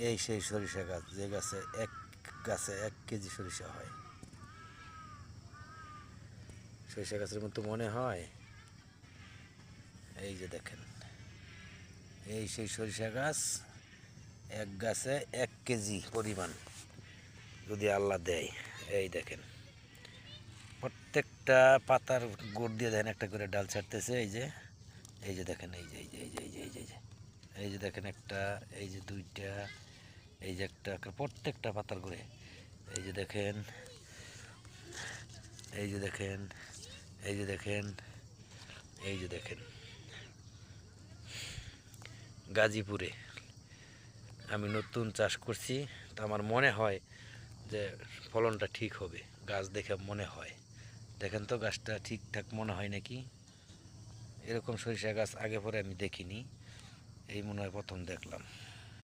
এই সেই সরিষা গাছ, যে গাছে গাছে 1 কেজি সরিষা হয়। সরিষা গাছের মতো মনে হয়। এই যে দেখেন, এই সেই সরিষা গাছ, এক গাছে 1 কেজি পরিমাণ যদি আল্লাহ দেয়। এই দেখেন, প্রত্যেকটা পাতার গোড় দিয়ে দেখেন একটা করে ডাল ছাড়তেছে। এই যে দেখেন, এই যে এই যে এই যে এই যে এই যে এই যে এই যে দেখেন একটা, এই যে দুইটা, এই যে একটা, প্রত্যেকটা পাতার গোড়ে এই যে দেখেন, এই যে দেখেন, এই যে দেখেন, এই যে দেখেন। গাজীপুরে আমি নতুন চাষ করছি, তো আমার মনে হয় যে ফলনটা ঠিক হবে, গাছ দেখে মনে হয়। দেখেন তো গাছটা ঠিকঠাক মনে হয় নাকি। এরকম সরিষা গাছ আগে পরে আমি দেখিনি, এই মনে হয় প্রথম দেখলাম।